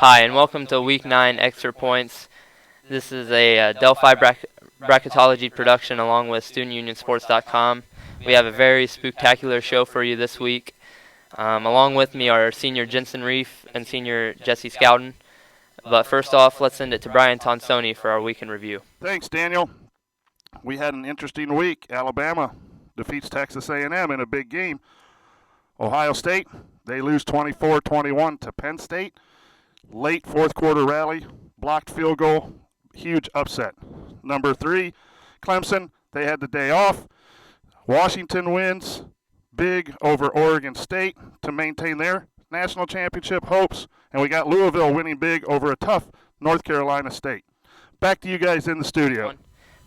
Hi, and welcome to Week 9 Extra Points. This is a Delphi Bracketology production along with StudentUnionSports.com. We have a very spectacular show for you this week. Along with me are senior Jensyn Reef and senior Jesse Scowden. But first off, let's send it to Brian Tonsoni for our week in review. Thanks, Daniel. We had an interesting week. Alabama defeats Texas A&M in a big game. Ohio State, they lose 24-21 to Penn State. Late fourth quarter rally, blocked field goal, huge upset. Number 3, Clemson, they had the day off. Washington wins big over Oregon State to maintain their national championship hopes. And we got Louisville winning big over a tough North Carolina State. Back to you guys in the studio.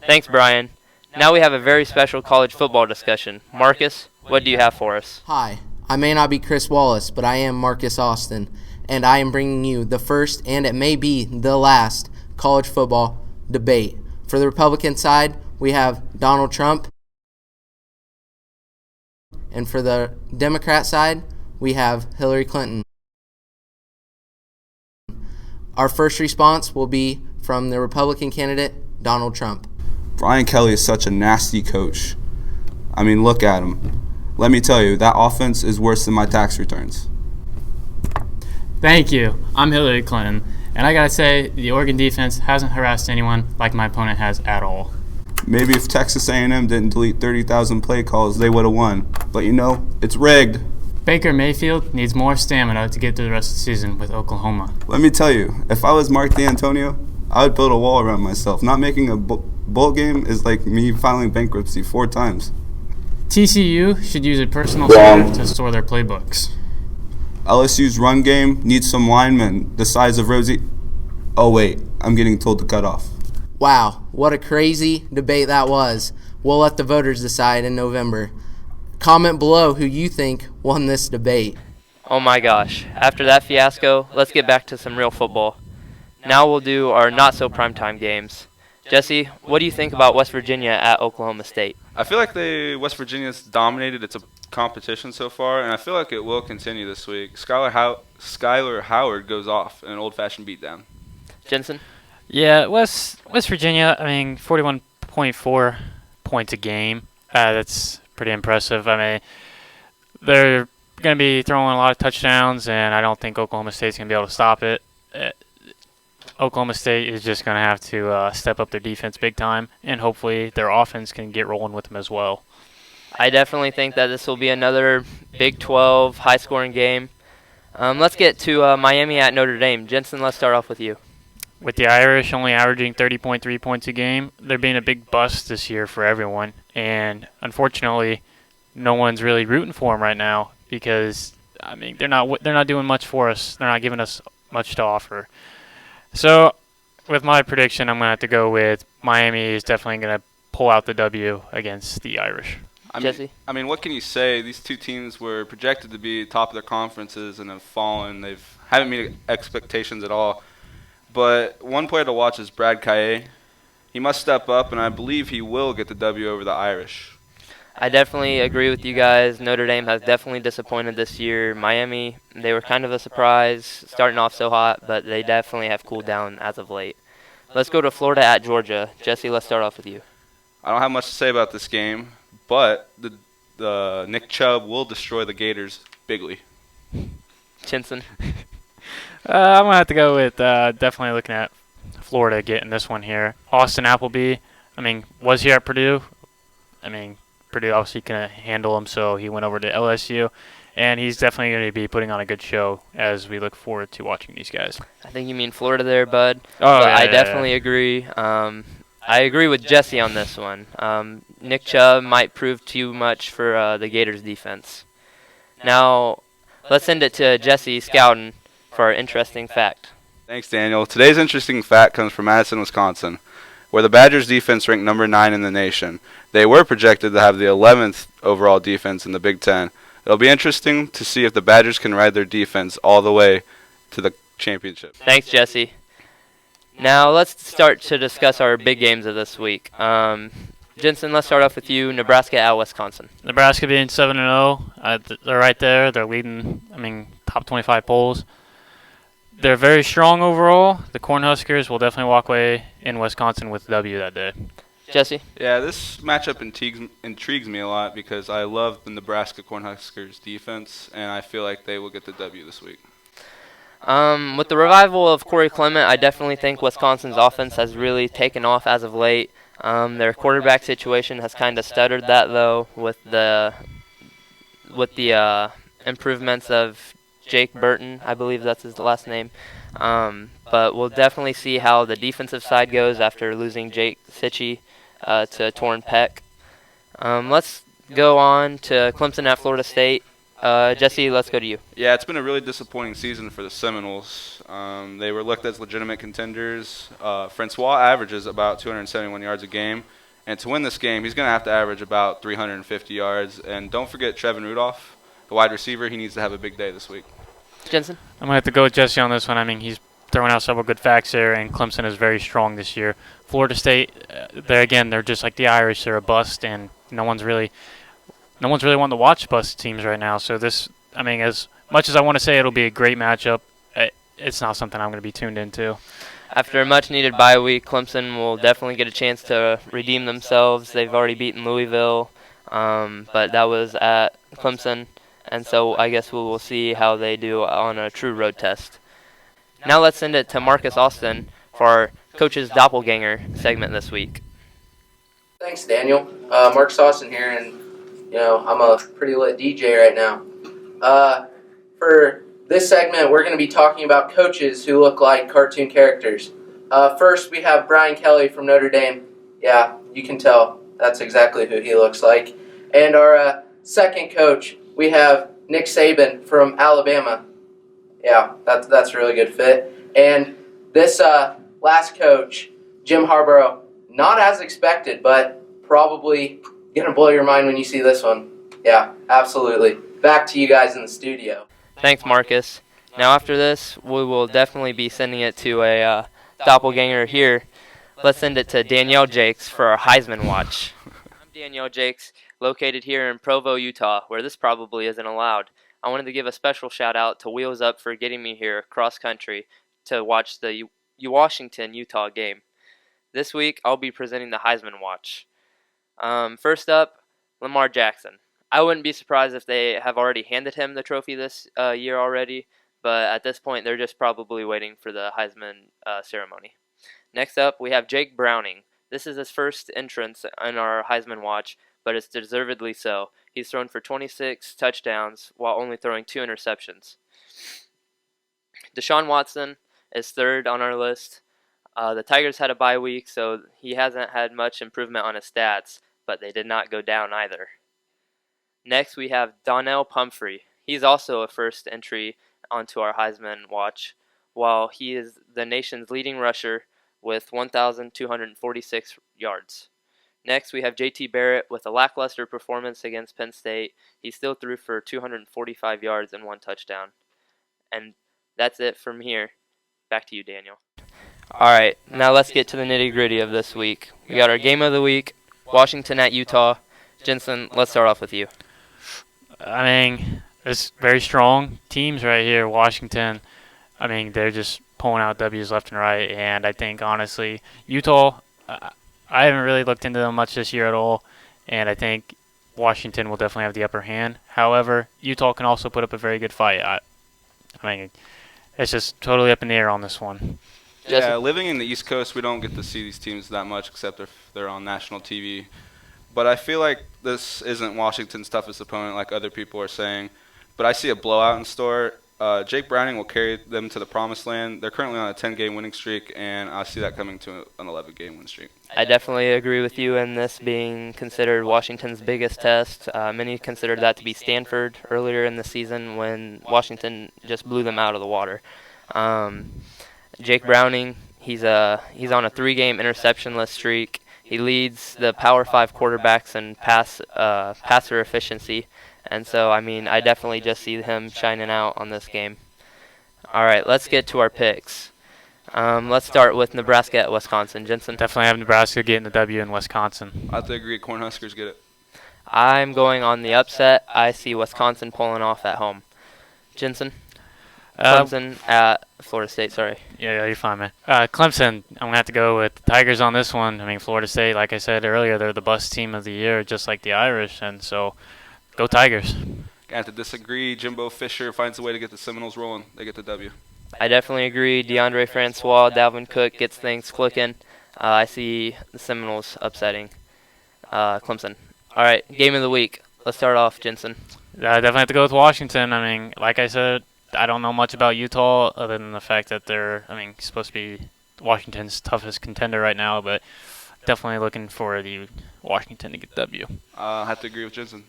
Thanks, Brian. Now we have a very special college football discussion. Marcus, what do you have for us? Hi, I may not be Chris Wallace, but I am Marcus Austin, and I am bringing you the first, and it may be the last, college football debate. For the Republican side, we have Donald Trump, and for the Democrat side, we have Hillary Clinton. Our first response will be from the Republican candidate, Donald Trump. Brian Kelly is such a nasty coach. I mean, look at him. Let me tell you, that offense is worse than my tax returns. Thank you. I'm Hillary Clinton, and I gotta say, the Oregon defense hasn't harassed anyone like my opponent has at all. Maybe if Texas A&M didn't delete 30,000 play calls, they would have won. But you know, it's rigged. Baker Mayfield needs more stamina to get through the rest of the season with Oklahoma. Let me tell you, if I was Mark D'Antonio, I would build a wall around myself. Not making a bowl game is like me filing bankruptcy 4 times. TCU should use a personal server to store their playbooks. LSU's run game needs some linemen the size of Rosie. Oh wait, I'm getting told to cut off. Wow, what a crazy debate that was. We'll let the voters decide in November. Comment below who you think won this debate. Oh my gosh, after that fiasco, let's get back to some real football. Now we'll do our not-so-primetime games. Jesse, what do you think about West Virginia at Oklahoma State? I feel like West Virginia's dominated its competition so far, and I feel like it will continue this week. Skylar Howard goes off in an old-fashioned beatdown. Jensyn? Yeah, West Virginia, 41.4 points a game. That's pretty impressive. They're going to be throwing a lot of touchdowns, and I don't think Oklahoma State's going to be able to stop it. Oklahoma State is just going to have to step up their defense big time, and hopefully their offense can get rolling with them as well. I definitely think that this will be another Big 12 high-scoring game. Let's get to Miami at Notre Dame. Jensyn, let's start off with you. With the Irish only averaging 30.3 points a game, they're being a big bust this year for everyone, and unfortunately, no one's really rooting for them right now because they're not doing much for us. They're not giving us much to offer. So, with my prediction, I'm going to have to go with Miami is definitely going to pull out the W against the Irish. Jesse? What can you say? These two teams were projected to be top of their conferences and have fallen. They haven't met expectations at all. But one player to watch is Brad Kaye. He must step up, and I believe he will get the W over the Irish. I definitely agree with you guys. Notre Dame has definitely disappointed this year. Miami, they were kind of a surprise, starting off so hot, but they definitely have cooled down as of late. Let's go to Florida at Georgia. Jesse, let's start off with you. I don't have much to say about this game, but the Nick Chubb will destroy the Gators bigly. Jensyn? I'm going to have to go with definitely looking at Florida getting this one here. Austin Appleby, was here at Purdue. Purdue obviously can handle him, so he went over to LSU. And he's definitely going to be putting on a good show as we look forward to watching these guys. I think you mean Florida there, bud. Oh, yeah, I definitely agree. I agree with Jesse on this one. Nick Chubb might prove too much for the Gators defense. Now, let's send it to Jesse Scowden for our interesting fact. Thanks, Daniel. Today's interesting fact comes from Madison, Wisconsin, where the Badgers defense ranked number 9 in the nation. They were projected to have the 11th overall defense in the Big Ten. It'll be interesting to see if the Badgers can ride their defense all the way to the championship. Thanks, Jesse. Now let's start to discuss our big games of this week. Jensyn, let's start off with you. Nebraska at Wisconsin. Nebraska being 7-0, they're right there. They're leading, top 25 polls. they're very strong overall. The Cornhuskers will definitely walk away in Wisconsin with the W that day. Jesse? Yeah, this matchup intrigues me a lot because I love the Nebraska Cornhuskers defense, and I feel like they will get the W this week. With the revival of Corey Clement, I definitely think Wisconsin's offense has really taken off as of late. Their quarterback situation has kind of stuttered that, though, with the improvements of Jake Burton, I believe that's his last name. But we'll definitely see how the defensive side goes after losing Jake Sitchie to a torn pec. Let's go on to Clemson at Florida State. Jesse, let's go to you. Yeah, it's been a really disappointing season for the Seminoles. They were looked as legitimate contenders. Francois averages about 271 yards a game. And to win this game, he's going to have to average about 350 yards. And don't forget Trevin Rudolph, the wide receiver. He needs to have a big day this week. Jensen? I'm going to have to go with Jesse on this one. I mean, he's throwing out several good facts there, and Clemson is very strong this year. Florida State, they're just like the Irish. They're a bust, and no one's really wanting to watch bust teams right now. So this, I mean, as much as I want to say it'll be a great matchup, it's not something I'm going to be tuned into. After a much-needed bye week, Clemson will definitely get a chance to redeem themselves. They've already beaten Louisville, but that was at Clemson, and so I guess we will see how they do on a true road test. Now let's send it to Marcus Austin for our Coach's Doppelganger segment this week. Thanks, Daniel. Marcus Austin here, and I'm a pretty lit DJ right now. For this segment, we're going to be talking about coaches who look like cartoon characters. First, we have Brian Kelly from Notre Dame. Yeah, you can tell that's exactly who he looks like. And our second coach, we have Nick Saban from Alabama. Yeah, that's a really good fit. And this last coach, Jim Harbaugh, not as expected, but probably going to blow your mind when you see this one. Yeah, absolutely. Back to you guys in the studio. Thanks, Marcus. Now after this, we will definitely be sending it to a doppelganger here. Let's send it to Danielle Jakes for our Heisman watch. I'm Danielle Jakes, located here in Provo, Utah, where this probably isn't allowed. I wanted to give a special shout out to Wheels Up for getting me here cross country to watch the Washington-Utah game. This week, I'll be presenting the Heisman watch. First up, Lamar Jackson. I wouldn't be surprised if they have already handed him the trophy this year already, but at this point, they're just probably waiting for the Heisman ceremony. Next up, we have Jake Browning. This is his first entrance in our Heisman watch, but it's deservedly so. He's thrown for 26 touchdowns while only throwing 2 interceptions. Deshaun Watson is third on our list. The Tigers had a bye week, so he hasn't had much improvement on his stats, but they did not go down either. Next, we have Donnell Pumphrey. He's also a first entry onto our Heisman watch, while he is the nation's leading rusher with 1,246 yards. Next, we have J.T. Barrett with a lackluster performance against Penn State. He still threw for 245 yards and 1 touchdown. And that's it from here. Back to you, Daniel. All right, now let's get to the nitty-gritty of this week. We got our game of the week, Washington at Utah. Jensyn, let's start off with you. I mean, there's very strong teams right here. Washington, I mean, they're just pulling out W's left and right. And I think, honestly, Utah, I haven't really looked into them much this year at all. And I think Washington will definitely have the upper hand. However, Utah can also put up a very good fight. I mean, it's just totally up in the air on this one. Yeah, living in the East Coast, we don't get to see these teams that much except if they're on national TV. But I feel like this isn't Washington's toughest opponent like other people are saying. But I see a blowout in store. Jake Browning will carry them to the promised land. They're currently on a 10-game winning streak, and I see that coming to an 11-game win streak. I definitely agree with you in this being considered Washington's biggest test. Many considered that to be Stanford earlier in the season when Washington just blew them out of the water. Jake Browning, he's on a 3-game interceptionless streak. He leads the Power 5 quarterbacks in passer efficiency. And so, I mean, I definitely just see him shining out on this game. All right, let's get to our picks. Let's start with Nebraska at Wisconsin. Jensyn? Definitely have Nebraska getting the W in Wisconsin. I have to agree. Cornhuskers get it. I'm going on the upset. I see Wisconsin pulling off at home. Jensyn? Clemson at Florida State, sorry. Yeah, you're fine, man. Clemson, I'm going to have to go with the Tigers on this one. I mean, Florida State, like I said earlier, they're the bust team of the year, just like the Irish, and so go Tigers. Gonna have to disagree. Jimbo Fisher finds a way to get the Seminoles rolling. They get the W. I definitely agree. DeAndre Francois, Dalvin Cook gets things clicking. I see the Seminoles upsetting Clemson. All right, game of the week. Let's start off, Jensyn. I definitely have to go with Washington. I mean, like I said, I don't know much about Utah other than the fact that they're, supposed to be Washington's toughest contender right now, but definitely looking for the Washington to get W. I have to agree with Jensyn.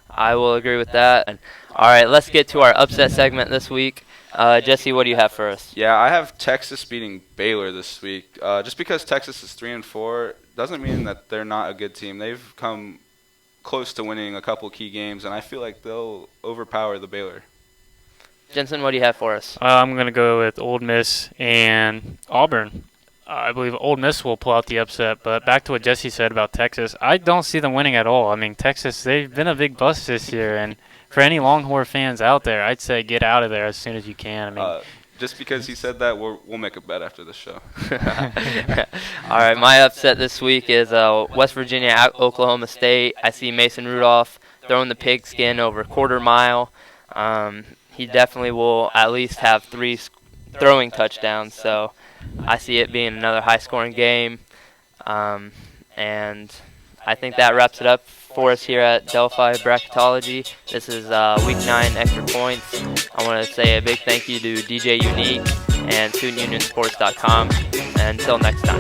I will agree with that. All right, let's get to our upset segment this week. Jesse, what do you have for us? Yeah, I have Texas beating Baylor this week. Just because Texas is 3-4 doesn't mean that they're not a good team. They've come close to winning a couple key games, and I feel like they'll overpower the Baylor. Jensyn, what do you have for us? I'm going to go with Ole Miss and Auburn. I believe Ole Miss will pull out the upset, but back to what Jesse said about Texas, I don't see them winning at all. I mean, Texas, they've been a big bust this year, and for any Longhorn fans out there, I'd say get out of there as soon as you can. Just because he said that, we'll make a bet after the show. All right, my upset this week is West Virginia at Oklahoma State. I see Mason Rudolph throwing the pigskin over a quarter mile. He definitely will at least have 3 throwing touchdowns, so I see it being another high-scoring game. And I think that wraps it up for us here at Delphi Bracketology. This is Week 9 Extra Points. I want to say a big thank you to DJ Unique and StudentUnionSports.com. And until next time.